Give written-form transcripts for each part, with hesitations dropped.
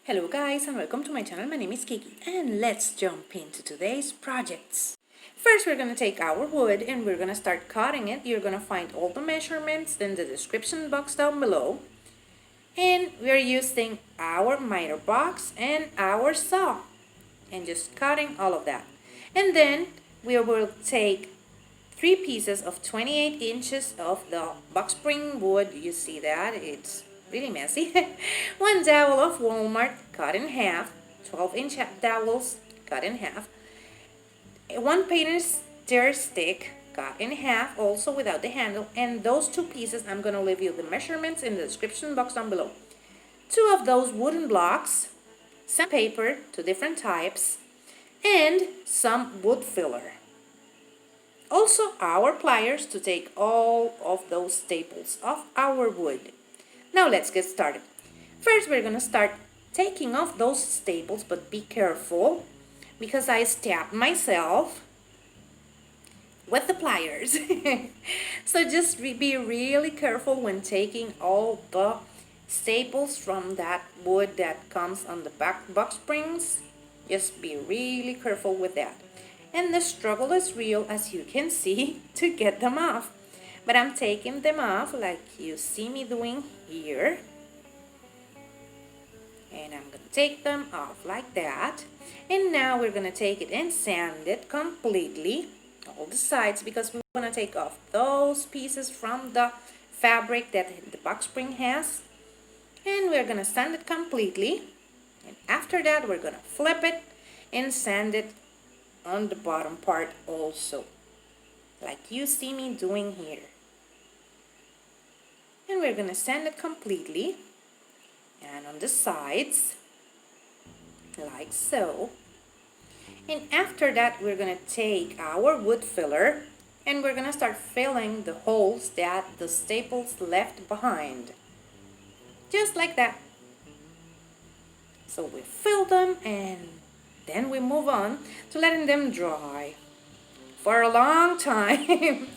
Hello guys and welcome to my channel. My name is Kiki and let's jump into today's projects. First we're going to take our wood and we're going to start cutting it. You're going to find all the measurements in the description box down below. And we're using our miter box and our saw and just cutting all of that. And then we will take 3 pieces of 28 inches of the box spring wood. You see that? It's really messy. 1 dowel of Walmart cut in half, 12-inch dowels cut in half, 1 painter's stir stick cut in half, also without the handle, and those 2 pieces, I'm going to leave you the measurements in the description box down below. 2 of those wooden blocks, some paper, 2 different types, and some wood filler. Also our pliers to take all of those staples off our wood. Now let's get started. First we're going to start taking off those staples, but be careful because I stabbed myself with the pliers. So just be really careful when taking all the staples from that wood that comes on the back box springs. Just be really careful with that. And the struggle is real, as you can see, to get them off. But I'm taking them off like you see me doing here. And I'm going to take them off like that. And now we're going to take it and sand it completely, all the sides, because we want to take off those pieces from the fabric that the box spring has. And we're going to sand it completely. And after that, we're going to flip it and sand it on the bottom part also, like you see me doing here. And we're going to sand it completely, and on the sides, like so. And after that, we're going to take our wood filler, and we're going to start filling the holes that the staples left behind. Just like that. So we fill them, and then we move on to letting them dry for a long time.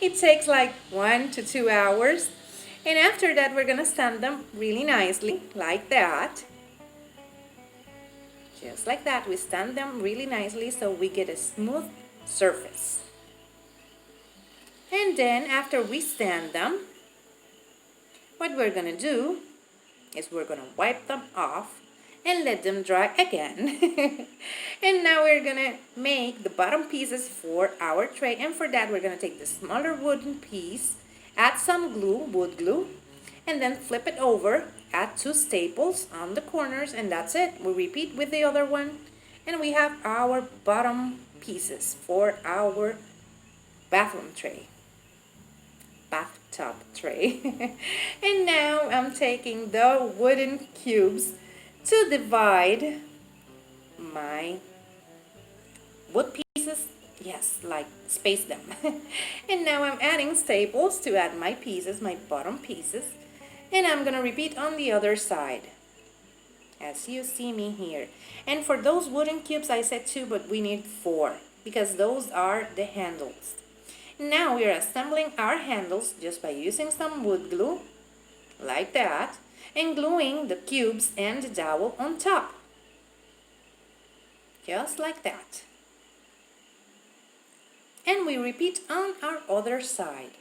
It takes like 1 to 2 hours. And after that, we're going to sand them really nicely, like that. Just like that, we sand them really nicely so we get a smooth surface. And then after we sand them, what we're going to do is we're going to wipe them off and let them dry again. And now we're going to make the bottom pieces for our tray. And for that, we're going to take the smaller wooden piece, add some glue, wood glue, and then flip it over, add 2 staples on the corners, and that's it. We repeat with the other one, and we have our bottom pieces for our bathroom tray, bathtub tray. And now I'm taking the wooden cubes to divide my wood pieces. Yes, like space them. And now I'm adding staples to add my pieces, my bottom pieces. And I'm going to repeat on the other side, as you see me here. And for those wooden cubes, I said 2, but we need 4, because those are the handles. Now we are assembling our handles just by using some wood glue, like that, and gluing the cubes and the dowel on top. Just like that. And we repeat on our other side.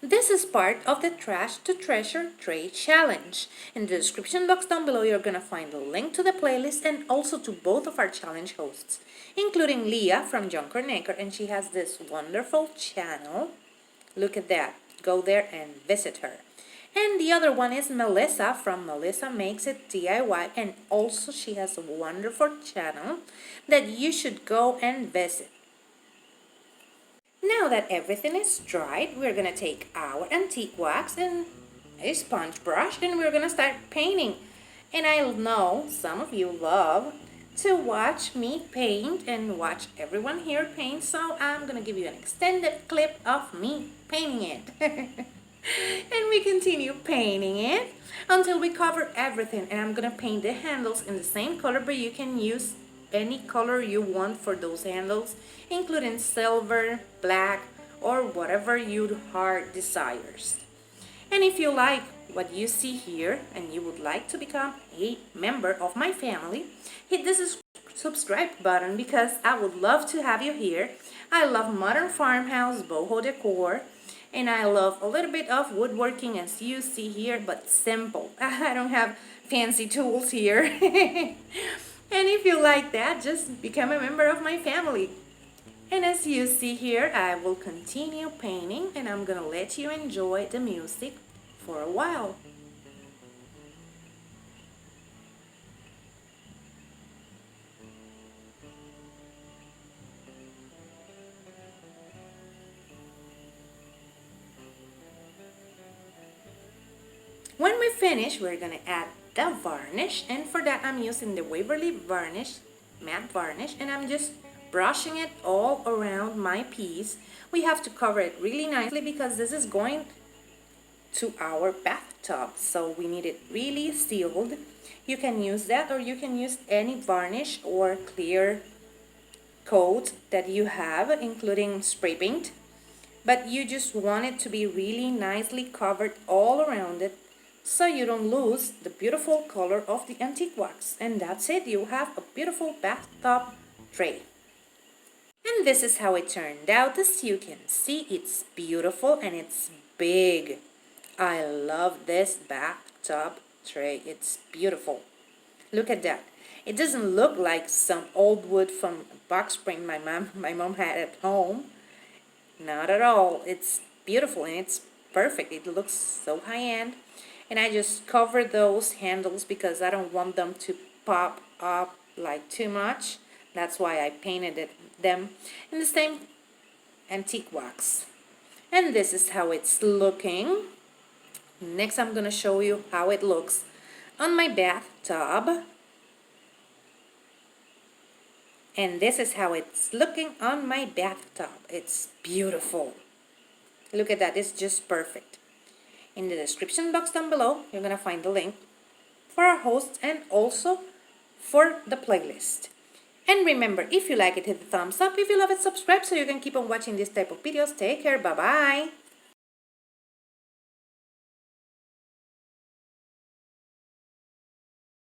This is part of the Trash to Treasure Tray Challenge. In the description box down below, you're going to find a link to the playlist and also to both of our challenge hosts, including Leah from Junkernecker, and she has this wonderful channel. Look at that. Go there and visit her. And the other one is Melissa from Melissa Makes It DIY, and also she has a wonderful channel that you should go and visit. Now that everything is dried, we're going to take our antique wax and a sponge brush, and we're going to start painting. And I know some of you love to watch me paint and watch everyone here paint, so I'm going to give you an extended clip of me painting it. And we continue painting it until we cover everything. And I'm going to paint the handles in the same color, but you can use any color you want for those handles, including silver, black, or whatever your heart desires. And if you like what you see here and you would like to become a member of my family, hit the subscribe button because I would love to have you here. I love modern farmhouse, boho decor, and I love a little bit of woodworking as you see here, but simple. I don't have fancy tools here. And if you like that, just become a member of my family. And as you see here, I will continue painting and I'm gonna let you enjoy the music for a while. When we finish, we're gonna add the varnish, and for that I'm using the Waverly varnish, matte varnish, and I'm just brushing it all around my piece. We have to cover it really nicely because this is going to our bathtub, so we need it really sealed. You can use that, or you can use any varnish or clear coat that you have, including spray paint, but you just want it to be really nicely covered all around it so you don't lose the beautiful color of the antique wax. And that's it, you have a beautiful bathtub tray. And this is how it turned out. As you can see, it's beautiful and it's big. I love this bathtub tray, it's beautiful. Look at that. It doesn't look like some old wood from a box spring my mom had at home. Not at all. It's beautiful and it's perfect. It looks so high-end. And I just cover those handles because I don't want them to pop up like too much. That's why I painted them in the same antique wax. And this is how it's looking. Next I'm gonna show you how it looks on my bathtub. And this is how it's looking on my bathtub. It's beautiful. Look at that, it's just perfect. In the description box down below, you're gonna find the link for our hosts and also for the playlist. And remember, if you like it, hit the thumbs up. If you love it, subscribe so you can keep on watching this type of videos. Take care, bye-bye.